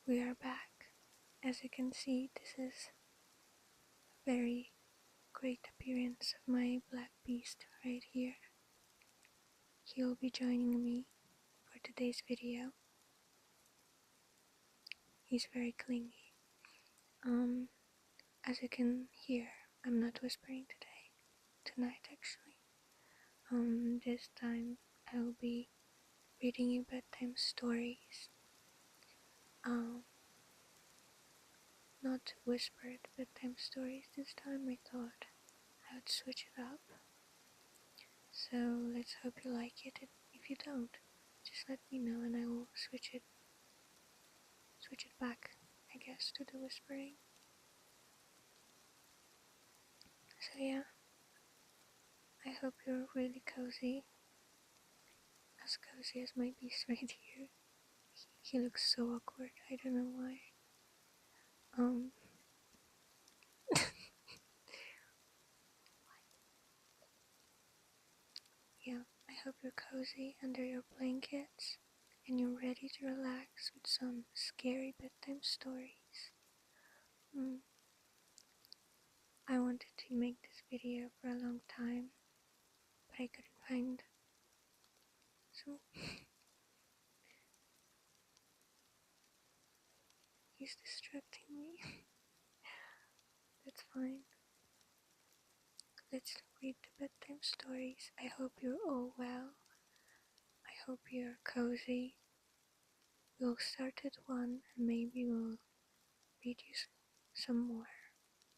We are back. As you can see, this is a very great appearance of my black beast right here. He'll be joining me for today's video. He's very clingy. As you can hear, I'm not whispering tonight actually. This time I will be reading you bedtime stories. Not whispered bedtime stories this time. I thought I would switch it up. So let's hope you like it. If you don't, just let me know and I will switch it back, I guess, to the whispering. So yeah, I hope you're really cozy. As cozy as my beast right here. He looks so awkward, I don't know why. Yeah, I hope you're cozy under your blankets and you're ready to relax with some scary bedtime stories. I wanted to make this video for a long time, but I couldn't find so he's distracting me. That's fine. Let's read the bedtime stories. I hope you're all well. I hope you're cozy. We'll start at one and maybe we'll read you some more.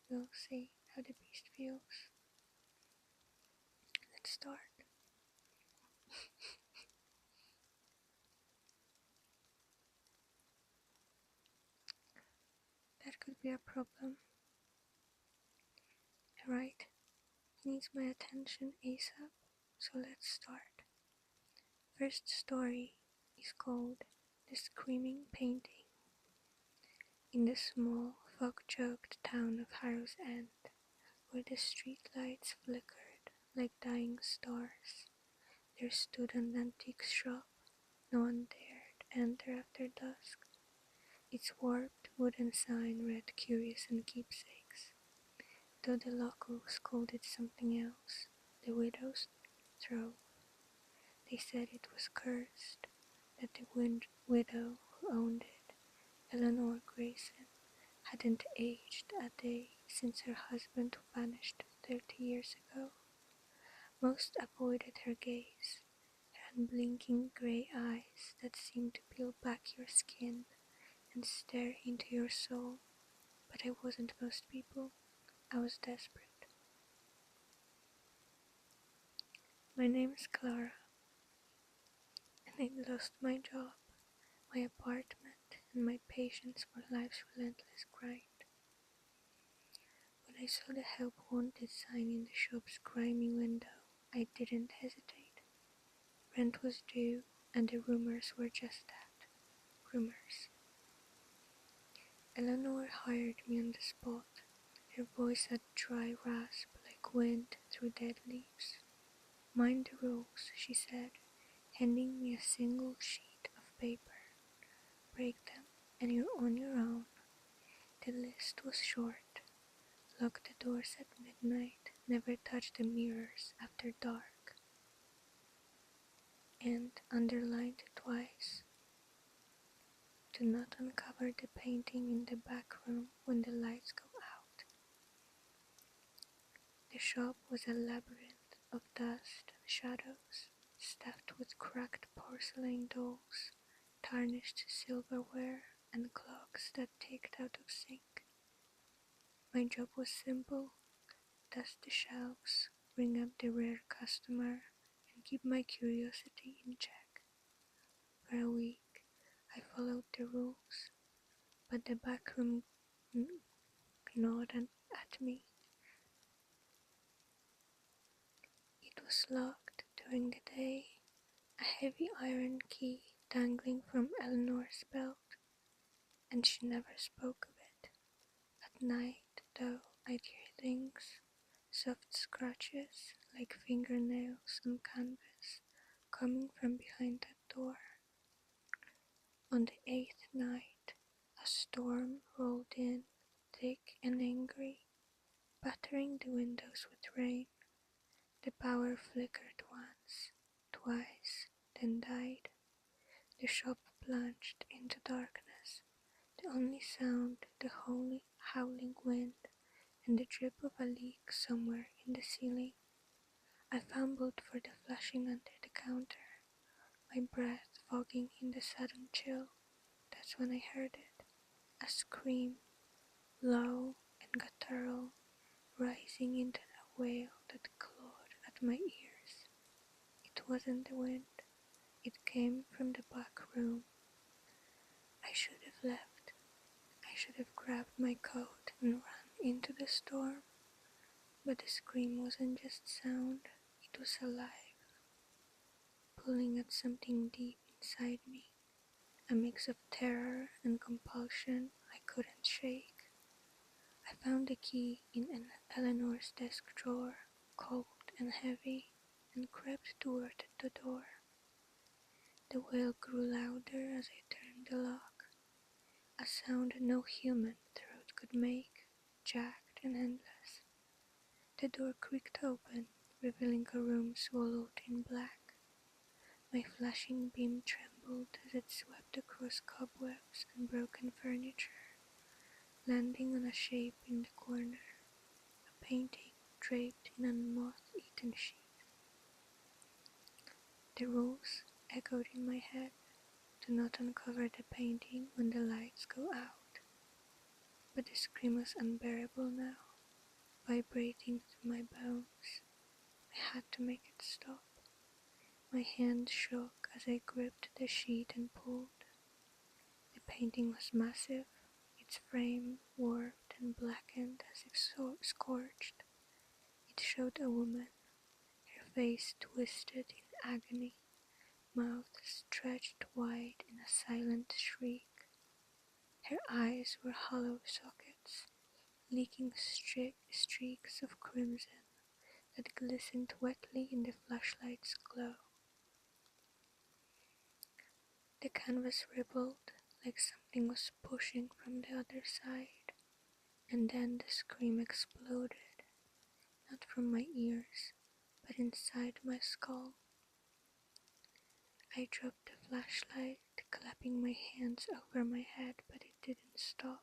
We'll see how the beast feels. Let's start. That could be a problem. Alright, he needs my attention ASAP, so let's start. First story is called The Screaming Painting. In the small, fog-choked town of Harrow's End, where the street lights flickered like dying stars, there stood an antique shop no one dared enter after dusk. Its warped wooden sign read "Curious and Keepsakes," though the locals called it something else, the widow's trove. They said it was cursed, that the widow who owned it, Eleanor Grayson, hadn't aged a day since her husband vanished 30 years ago. Most avoided her gaze, her unblinking grey eyes that seemed to peel back your skin and stare into your soul. But I wasn't most people. I was desperate. My name is Clara, and I lost my job, my apartment, and my patience for life's relentless grind. When I saw the help wanted sign in the shop's grimy window, I didn't hesitate. Rent was due, and the rumors were just that, rumors. Eleanor hired me on the spot. Her voice had dry rasp like wind through dead leaves. "Mind the rules," she said, handing me a single sheet of paper. "Break them, and you're on your own." The list was short. Lock the doors at midnight, never touch the mirrors after dark. And underlined twice, do not uncover the painting in the back room when the lights go out. The shop was a labyrinth of dust and shadows, stuffed with cracked porcelain dolls, tarnished silverware, and clocks that ticked out of sync. My job was simple: dust the shelves, ring up the rare customer, and keep my curiosity in check. For a week, I followed the rules, but the backroom gnawed at me. It was locked during the day, a heavy iron key dangling from Eleanor's belt, and she never spoke of it. At night, though, I'd hear things, soft scratches like fingernails on canvas, coming from behind that door. On the 8th night, a storm rolled in, thick and angry, battering the windows with rain. The power flickered once, twice, then died. The shop plunged into darkness, the only sound the holy howling wind and the drip of a leak somewhere in the ceiling. I fumbled for the flashing under the counter, my breath fogging in the sudden chill. That's when I heard it, a scream, low and guttural, rising into a wail that clawed at my ears. It wasn't the wind, it came from the back room. I should have left. I should have grabbed my coat and run into the storm. But the scream wasn't just sound, it was alive, pulling at something deep inside me, a mix of terror and compulsion I couldn't shake. I found the key in Eleanor's desk drawer, cold and heavy, and crept toward the door. The wail grew louder as I turned the lock, a sound no human throat could make, jagged and endless. The door creaked open, revealing a room swallowed in black. My flashing beam trembled as it swept across cobwebs and broken furniture, landing on a shape in the corner, a painting draped in a moth-eaten sheet. The rules echoed in my head: do not uncover the painting when the lights go out. But the scream was unbearable now, vibrating through my bones. I had to make it stop. My hand shook as I gripped the sheet and pulled. The painting was massive, its frame warped and blackened as if scorched. It showed a woman, her face twisted in agony, mouth stretched wide in a silent shriek. Her eyes were hollow sockets, leaking streaks of crimson that glistened wetly in the flashlight's glow. The canvas rippled like something was pushing from the other side, and then the scream exploded, not from my ears, but inside my skull. I dropped the flashlight, clapping my hands over my head, but it didn't stop.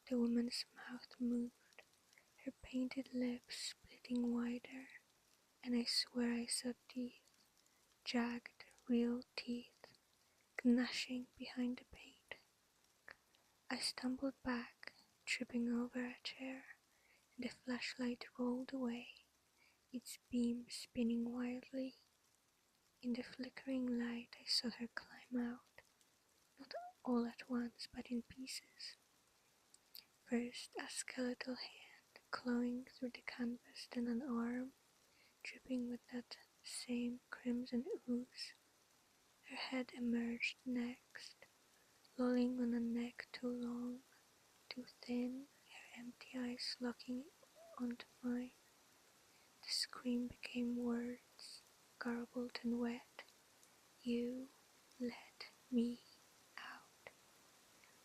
The woman's mouth moved, her painted lips splitting wider, and I swear I saw teeth, jagged, real teeth, gnashing behind the paint. I stumbled back, tripping over a chair, and the flashlight rolled away, its beam spinning wildly. In the flickering light I saw her climb out, not all at once but in pieces. First a skeletal hand clawing through the canvas, then an arm, dripping with that same crimson ooze. Her head emerged next, lolling on a neck too long, too thin, her empty eyes locking onto mine. The scream became words, garbled and wet. You let me out.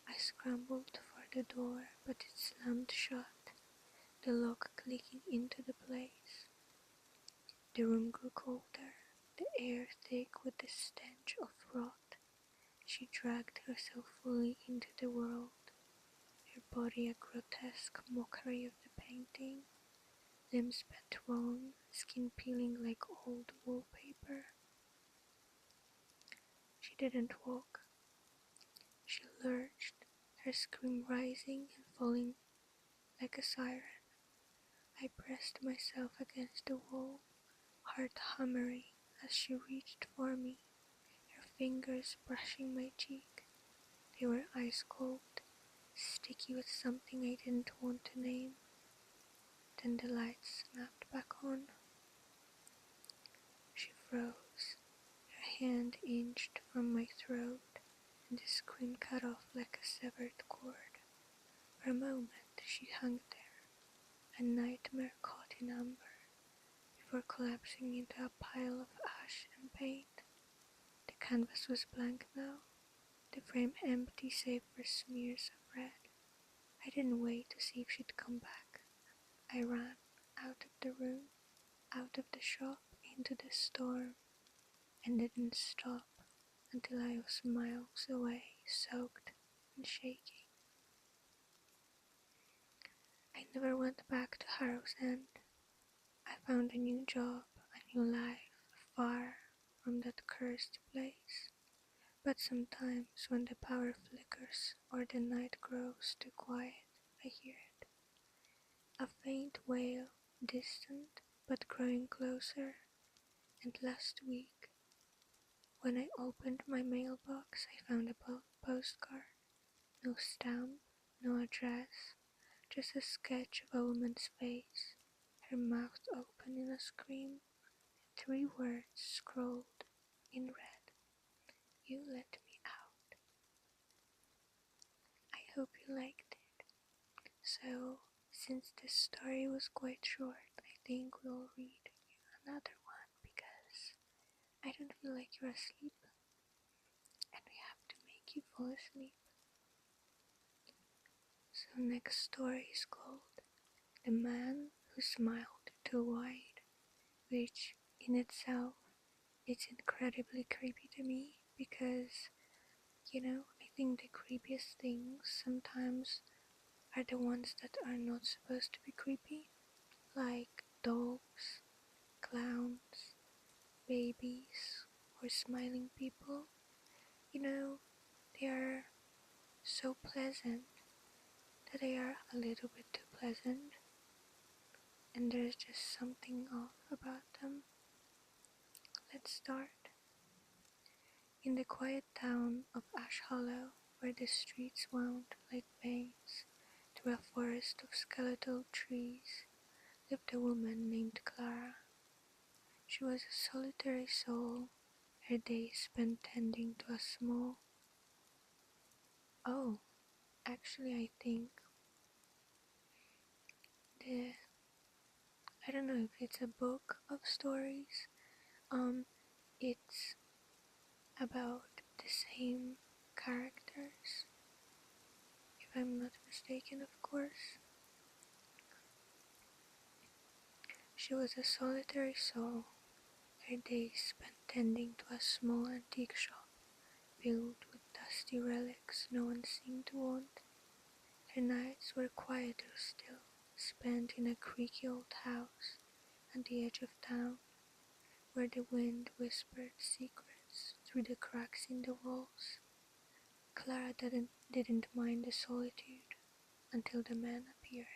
I scrambled for the door, but it slammed shut, the lock clicking into the place. The room grew colder, the air thick with the stench of rot. She dragged herself fully into the world, her body a grotesque mockery of the painting, limbs bent wrong, skin peeling like old wallpaper. She didn't walk. She lurched, her scream rising and falling like a siren. I pressed myself against the wall, heart hammering as she reached for me, her fingers brushing my cheek. They were ice cold, sticky with something I didn't want to name. Then the lights snapped back on. She froze, her hand inched from my throat, and the scream cut off like a severed cord. For a moment she hung there, a nightmare caught in amber, before collapsing into a pile of ash and paint. The canvas was blank now, the frame empty save for smears of red. I didn't wait to see if she'd come back. I ran out of the room, out of the shop, into the storm, and didn't stop until I was miles away, soaked and shaking. I never went back to Harrow's End. I found a new job, a new life, far from that cursed place. But sometimes when the power flickers or the night grows too quiet, I hear it. A faint wail, distant but growing closer. And last week, when I opened my mailbox, I found a postcard. No stamp, no address, just a sketch of a woman's face, her mouth open in a scream, and 3 words scrawled in red. You let me out. I hope you liked it. So, since this story was quite short, I think we'll read another one because I don't feel like you're asleep and we have to make you fall asleep. So next story is called The Man Who Smiled Too Wide, which in itself is incredibly creepy to me because, I think the creepiest things sometimes are the ones that are not supposed to be creepy, like dogs, clowns, babies, or smiling people. They are so pleasant that they are a little bit too pleasant, and there's just something off about them. Let's start. In the quiet town of Ash Hollow, where the streets wound like veins through a forest of skeletal trees, lived a woman named Clara. She was a solitary soul, her days spent tending to a small... Oh, actually I think the... I don't know if it's a book of stories. It's about the same characters, if I'm not mistaken, of course. She was a solitary soul, her days spent tending to a small antique shop filled with dusty relics no one seemed to want. Her nights were quieter still, spent in a creaky old house at the edge of town, where the wind whispered secrets through the cracks in the walls. Clara didn't mind the solitude until the man appeared.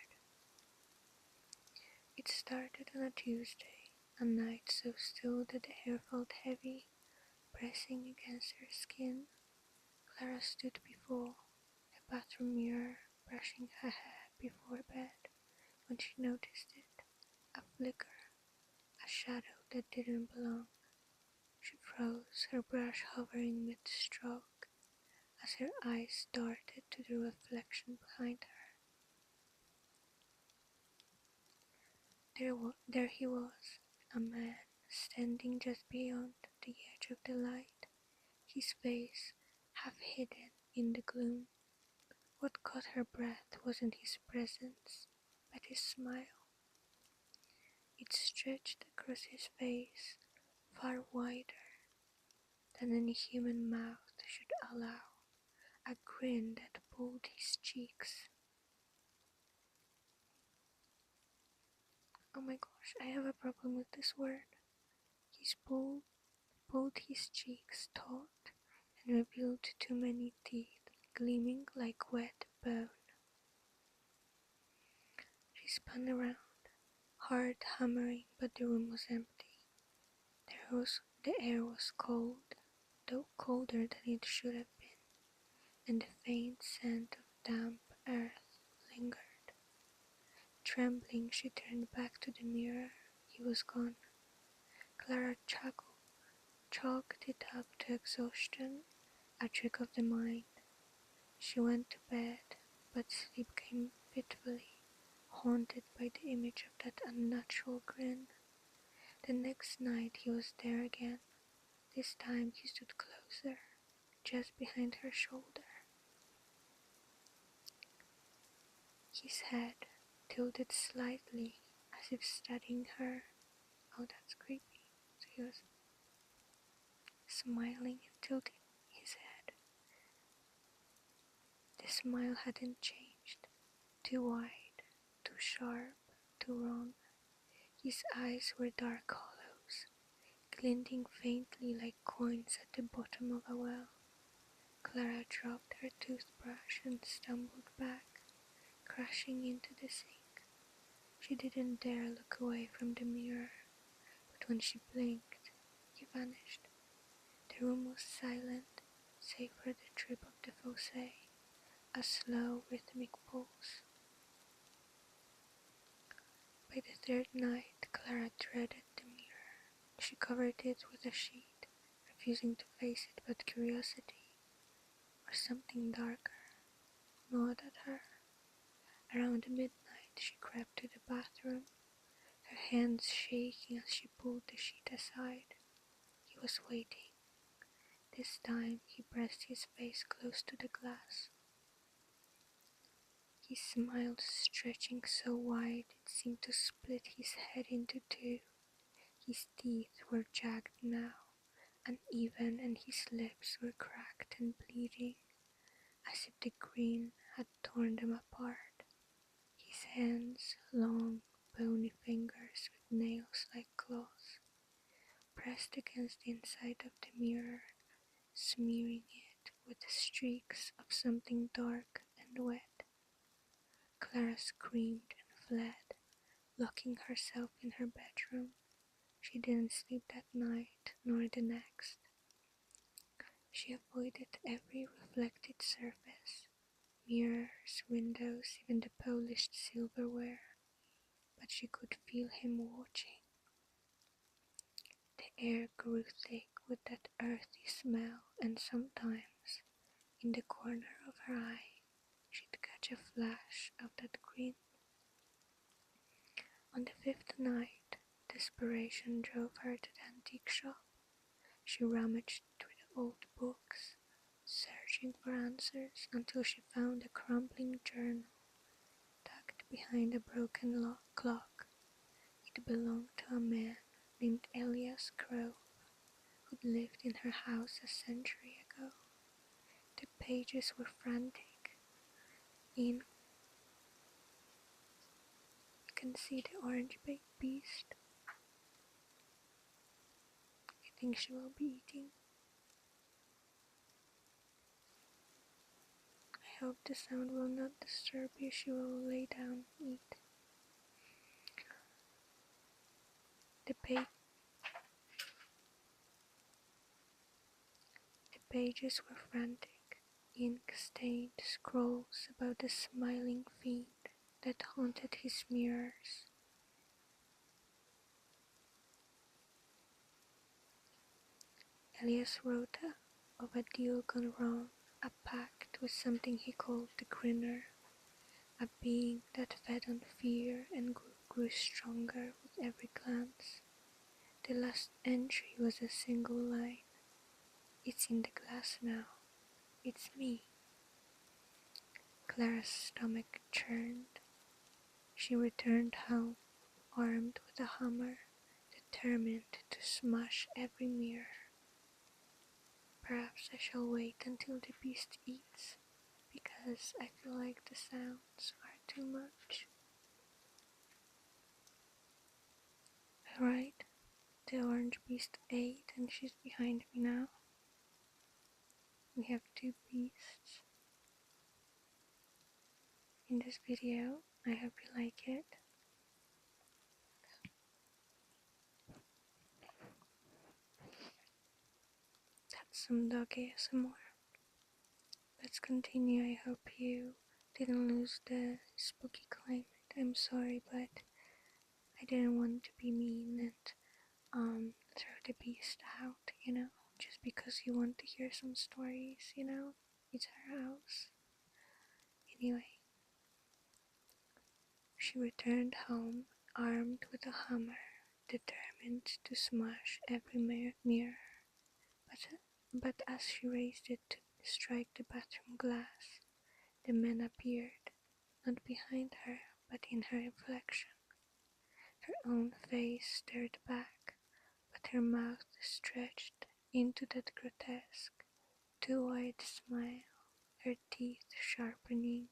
It started on a Tuesday, a night so still that the air felt heavy, pressing against her skin. Clara stood before the bathroom mirror, brushing her hair before bed, when she noticed it. A flicker, a shadow that didn't belong. She froze, her brush hovering mid-stroke, as her eyes darted to the reflection behind her. There he was, a man standing just beyond the edge of the light, his face half hidden in the gloom. What caught her breath wasn't his presence, but his smile. It stretched across his face, far wider than any human mouth should allow, a grin that pulled his cheeks. Oh my gosh, I have a problem with this word. He pulled his cheeks taut and revealed too many teeth, gleaming like wet bone. She spun around, heart hammering, but the room was empty. The air was cold, though colder than it should have been, and the faint scent of damp earth lingered. Trembling, she turned back to the mirror. He was gone. Clara chalked it up to exhaustion, a trick of the mind. She went to bed, but sleep came fitfully, haunted by the image of that unnatural grin. The next night he was there again. This time he stood closer, just behind her shoulder. His head tilted slightly as if studying her. Oh, that's creepy. So he was smiling and tilting his head. The smile hadn't changed. Too wide, too sharp, too wrong. His eyes were dark hollows, glinting faintly like coins at the bottom of a well. Clara dropped her toothbrush and stumbled back, crashing into the sink. She didn't dare look away from the mirror, but when she blinked, he vanished. The room was silent, save for the drip of the faucet, a slow, rhythmic pulse. By the third night, Clara dreaded the mirror. She covered it with a sheet, refusing to face it, but curiosity, or something darker, gnawed at her. Around midnight, she crept to the bathroom, her hands shaking as she pulled the sheet aside. He was waiting. This time, he pressed his face close to the glass. He smiled, stretching so wide it seemed to split his head into two. His teeth were jagged now, uneven, and his lips were cracked and bleeding, as if the green had torn them apart. His hands, long, bony fingers with nails like claws, pressed against the inside of the mirror, smearing it with streaks of something dark and wet. Clara screamed and fled, locking herself in her bedroom. She didn't sleep that night, nor the next. She avoided every reflected surface, mirrors, windows, even the polished silverware, but she could feel him watching. The air grew thick with that earthy smell, and sometimes, in the corner of her eye, she'd catch a flash of that green. On the fifth night, desperation drove her to the antique shop. She rummaged through the old books, searching for answers until she found a crumbling journal tucked behind a broken clock. It belonged to a man named Elias Crow, who'd lived in her house a century ago. The pages were frantic. You can see the orange baked beast. I think she will be eating. I hope the sound will not disturb you. She will lay down and eat. The pages were frantic, ink-stained scrolls about the smiling fiend that haunted his mirrors. Elias wrote of a deal gone wrong, a pact with something he called the Grinner, a being that fed on fear and grew stronger with every glance. The last entry was a single line. It's in the glass now. It's me. Clara's stomach churned. She returned home, armed with a hammer, determined to smash every mirror. Perhaps I shall wait until the beast eats, because I feel like the sounds are too much. Alright, the orange beast ate and she's behind me now. We have two beasts in this video. I hope you like it. That's some dog ASMR. Let's continue. I hope you didn't lose the spooky climate. I'm sorry, but I didn't want to be mean and throw the beast out, just because you want to hear some stories, It's her house. Anyway, she returned home, armed with a hammer, determined to smash every mirror. But But as she raised it to strike the bathroom glass, the man appeared, not behind her, but in her reflection. Her own face stared back, but her mouth stretched into that grotesque, too wide smile, her teeth sharpening,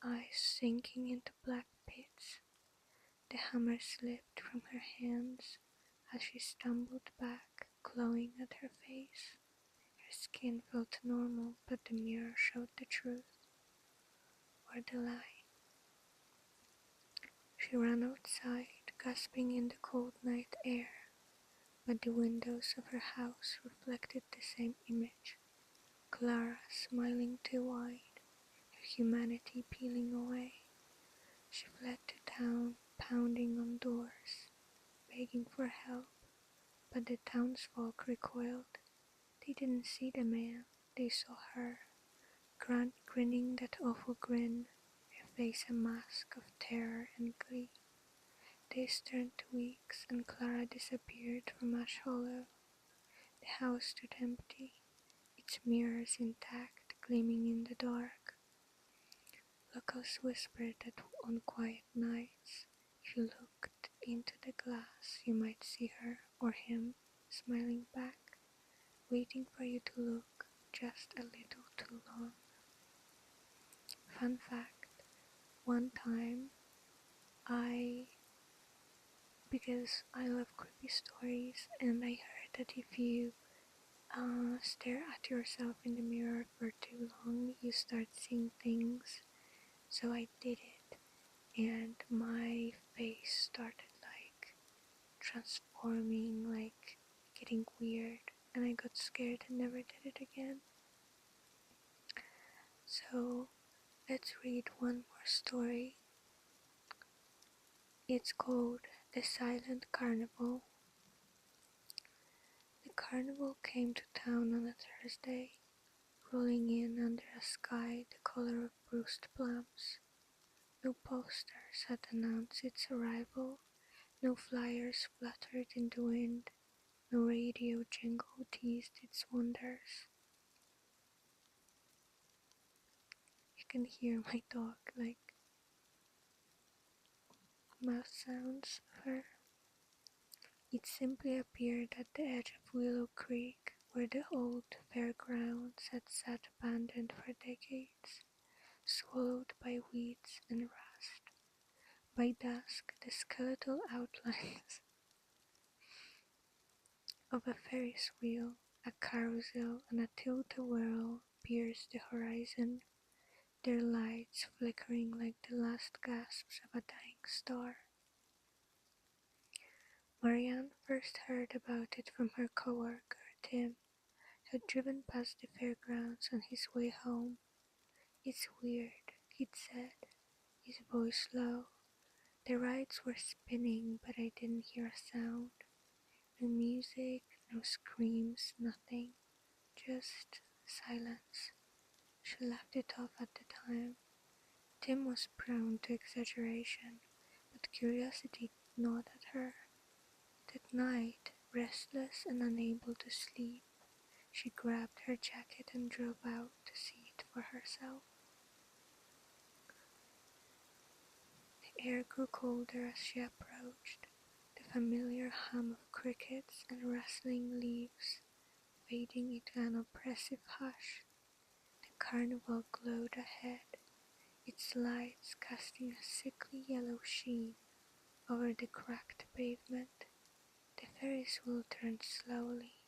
eyes sinking into black pits. The hammer slipped from her hands as she stumbled back, clawing at her face. Her skin felt normal, but the mirror showed the truth, or the lie. She ran outside, gasping in the cold night air, but the windows of her house reflected the same image. Clara smiling too wide, her humanity peeling away. She fled to town, pounding on doors, begging for help, but the townsfolk recoiled. They didn't see the man, they saw her, grinning that awful grin, her face a mask of terror and glee. Days turned to weeks, and Clara disappeared from Ash Hollow. The house stood empty, its mirrors intact, gleaming in the dark. Locals whispered that on quiet nights, if you looked into the glass, you might see her or him smiling back, waiting for you to look just a little too long. Fun fact, one time because I love creepy stories, and I heard that if you stare at yourself in the mirror for too long, you start seeing things. So I did it, and my face started like transforming, like getting weird, and I got scared and never did it again. So let's read one more story. It's called The Silent Carnival. The carnival came to town on a Thursday, rolling in under a sky the color of bruised plums. No posters had announced its arrival, no flyers fluttered in the wind, no radio jingle teased its wonders. You can hear my dog like mouth sounds of her. It simply appeared at the edge of Willow Creek, where the old fairgrounds had sat abandoned for decades, swallowed by weeds and rust. By dusk, the skeletal outlines of a Ferris wheel, a carousel, and a tilt-a-whirl pierced the horizon, their lights flickering like the last gasps of a dying star. Marianne first heard about it from her coworker, Tim, who had driven past the fairgrounds on his way home. "It's weird," he'd said, his voice low. "The rides were spinning, but I didn't hear a sound. No music, no screams, nothing. Just silence." She laughed it off at the time. Tim was prone to exaggeration, but curiosity gnawed at her. That night, restless and unable to sleep, she grabbed her jacket and drove out to see it for herself. The air grew colder as she approached, the familiar hum of crickets and rustling leaves fading into an oppressive hush. The carnival glowed ahead, its lights casting a sickly yellow sheen over the cracked pavement. The Ferris wheel turned slowly,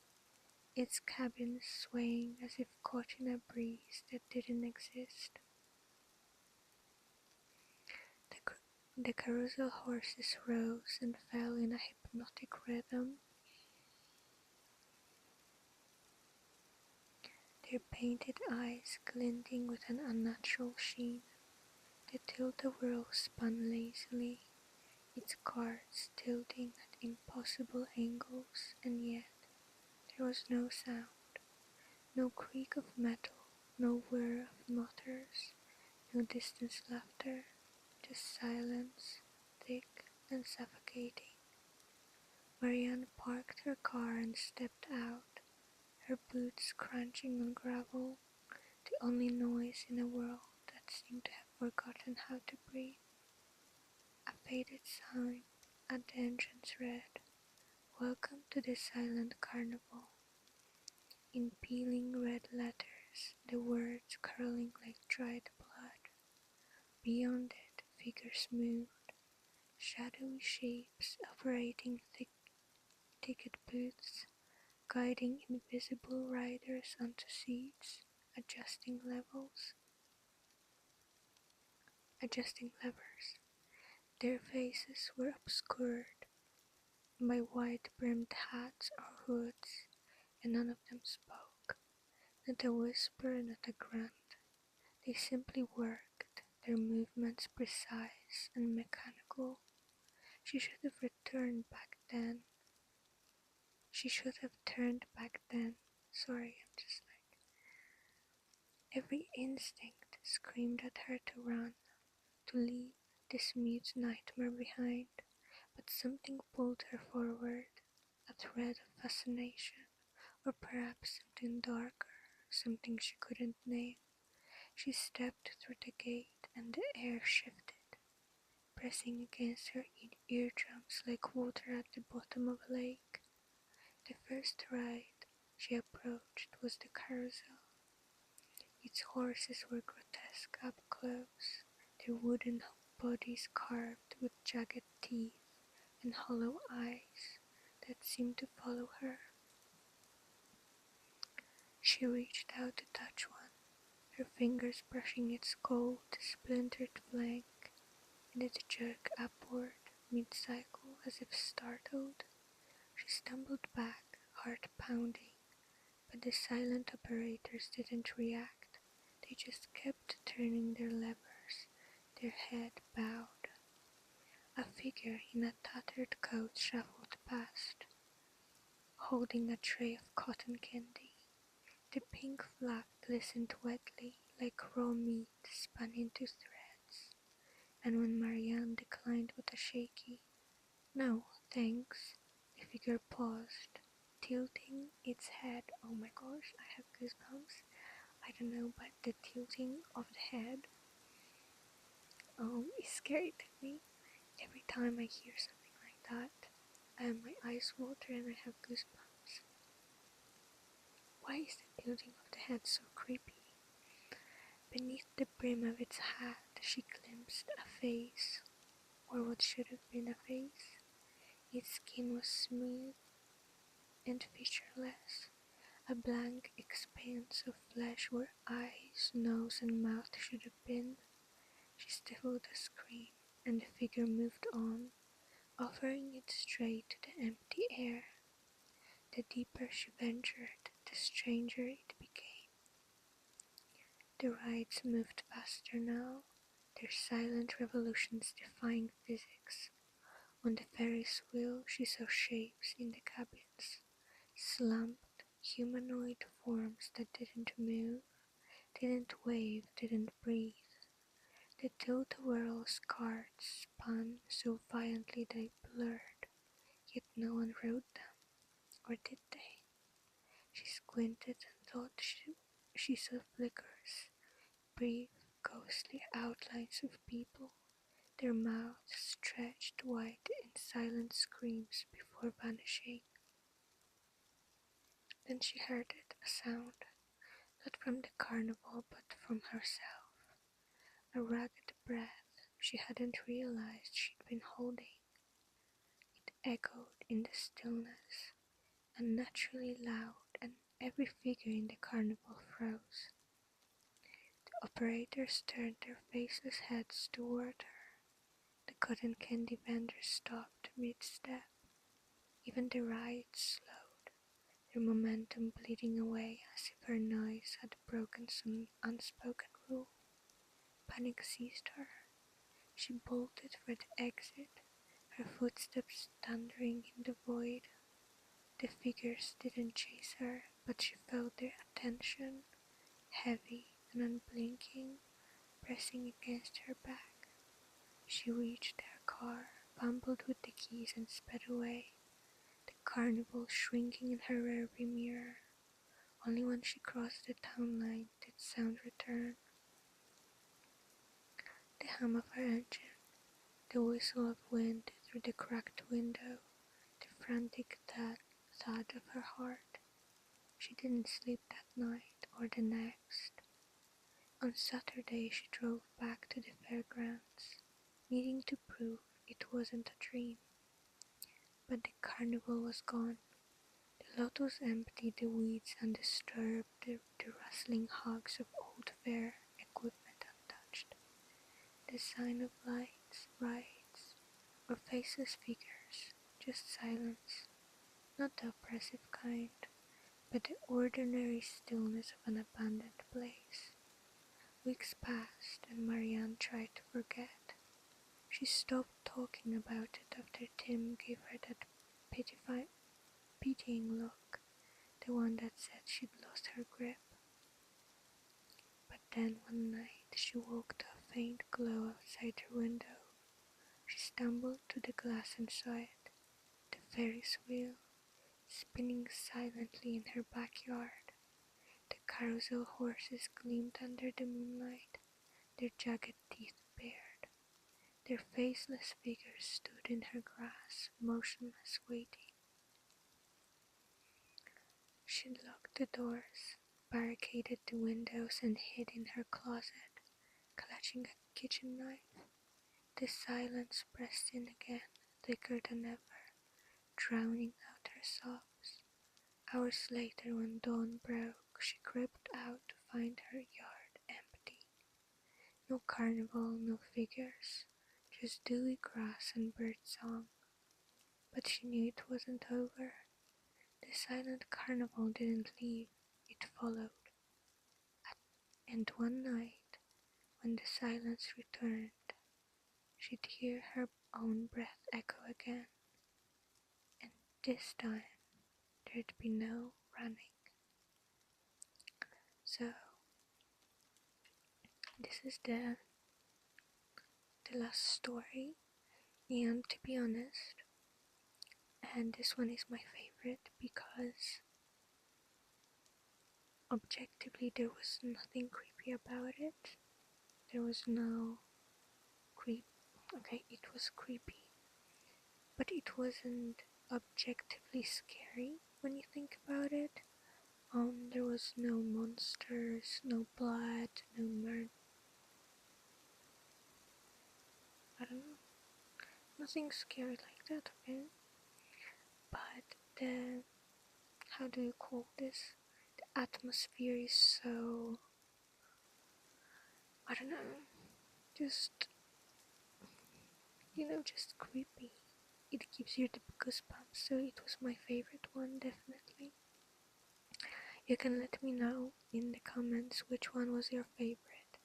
its cabin swaying as if caught in a breeze that didn't exist. The carousel horses rose and fell in a hypnotic rhythm, their painted eyes glinting with an unnatural sheen. The tilt-a-whirl spun lazily, its cards tilting at impossible angles, and yet there was no sound, no creak of metal, no whir of motors, no distant laughter, just silence, thick and suffocating. Marianne parked her car and stepped out, her boots crunching on gravel, the only noise in a world that seemed to have forgotten how to breathe. A faded sign at the entrance read, "Welcome to the silent carnival." In peeling red letters, the words curling like dried blood. Beyond it, figures moved, shadowy shapes operating ticket booths, guiding invisible riders onto seats, adjusting levers. Their faces were obscured by wide-brimmed hats or hoods, and none of them spoke, not a whisper, not a grunt. They simply worked, their movements precise and mechanical. She should have returned back then. She should have turned back then. Sorry, I'm just like. Every instinct screamed at her to run, to leave this mute nightmare behind, but something pulled her forward, a thread of fascination, or perhaps something darker, something she couldn't name. She stepped through the gate and the air shifted, pressing against her eardrums like water at the bottom of a lake. The first ride she approached was the carousel. Its horses were grotesque up close, their wooden bodies carved with jagged teeth and hollow eyes that seemed to follow her. She reached out to touch one, her fingers brushing its gold, splintered flank, and it jerked upward mid-cycle as if startled. She stumbled back, heart pounding, but the silent operators didn't react. They just kept turning their levers, their head bowed. A figure in a tattered coat shuffled past, holding a tray of cotton candy. The pink fluff glistened wetly like raw meat spun into threads, and when Marianne declined with a shaky, "No, thanks," the figure paused, tilting its head. Oh my gosh, I have goosebumps. I don't know, but the tilting of the head is scary to me. Every time I hear something like that, my eyes water and I have goosebumps. Why is the tilting of the head so creepy? Beneath the brim of its hat, she glimpsed a face, or what should have been a face. Its skin was smooth and featureless, a blank expanse of flesh where eyes, nose, and mouth should have been. She stifled a scream, and the figure moved on, offering its tray to the empty air. The deeper she ventured, the stranger it became. The rides moved faster now, their silent revolutions defying physics. On the Ferris wheel she saw shapes in the cabins, slumped, humanoid forms that didn't move, didn't wave, didn't breathe. The tilt-a-whirl's carts spun so violently they blurred, yet no one rode them, or did they? She squinted and thought she saw flickers, brief, ghostly outlines of people, their mouths stretched wide in silent screams before vanishing. Then she heard it, a sound, not from the carnival but from herself, a ragged breath she hadn't realized she'd been holding. It echoed in the stillness, unnaturally loud, and every figure in the carnival froze. The operators turned their faceless heads toward her. The cotton candy vendors stopped mid-step. Even the rides slowed, their momentum bleeding away as if her noise had broken some unspoken rule. Panic seized her. She bolted for the exit, her footsteps thundering in the void. The figures didn't chase her, but she felt their attention, heavy and unblinking, pressing against her back. She reached her car, fumbled with the keys and sped away, the carnival shrinking in her rearview mirror. Only when she crossed the town line did sound return. The hum of her engine, the whistle of wind through the cracked window, the frantic thud of her heart. She didn't sleep that night or the next. On Saturday she drove back to the fairgrounds, needing to prove it wasn't a dream. But the carnival was gone. The lot was empty, the weeds undisturbed, the rustling hogs of old fair equipment untouched. The sign of lights, rides, or faceless figures, just silence, not the oppressive kind, but the ordinary stillness of an abandoned place. Weeks passed, and Marianne tried to forget. She stopped talking about it after Tim gave her that pitying look, the one that said she'd lost her grip. But then one night she woke to a faint glow outside her window. She stumbled to the glass and saw it, the Ferris wheel, spinning silently in her backyard. The carousel horses gleamed under the moonlight, their jagged teeth bared. Their faceless figures stood in her grass, motionless, waiting. She locked the doors, barricaded the windows, and hid in her closet, clutching a kitchen knife. The silence pressed in again, thicker than ever, drowning out her sobs. Hours later, when dawn broke, she crept out to find her yard empty. No carnival, no figures, just dewy grass and birdsong. But she knew it wasn't over. The silent carnival didn't leave, it followed. And one night, when the silence returned, she'd hear her own breath echo again, and this time there'd be no running. So, this is the last story, and to be honest, and this one is my favorite because objectively there was nothing creepy about it. There was no creep. Okay, it was creepy, but it wasn't objectively scary when you think about it. There was no monsters, no blood, no murder. I don't know, nothing scary like that. Okay, but the how do you call this? The atmosphere is so, I don't know, just just creepy. It gives you the goosebumps, so it was my favorite one, definitely. You can let me know in the comments which one was your favorite.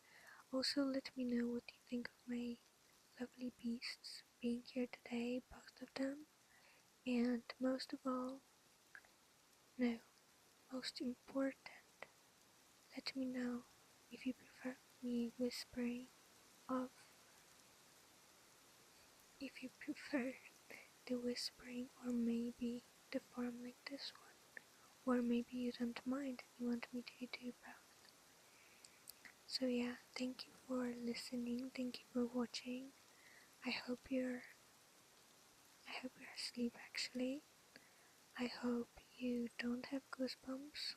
Also, let me know what you think of my lovely beasts being here today, both of them. And most of all, no, most important, let me know if you prefer me whispering of, if you prefer the whispering, or maybe the form like this one, or maybe you don't mind and you want me to do both. So yeah, thank you for listening, thank you for watching. I hope you're asleep actually. I hope you don't have goosebumps,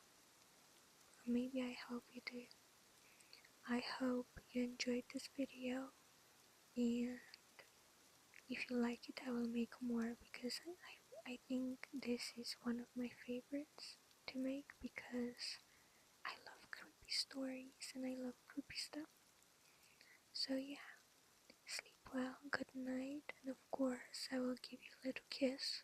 or maybe I hope you do. I hope you enjoyed this video, and if you like it I will make more, because I think this is one of my favorites to make, because I love creepy stories and I love creepy stuff. So yeah, sleep well, good night, and of course I will give you a little kiss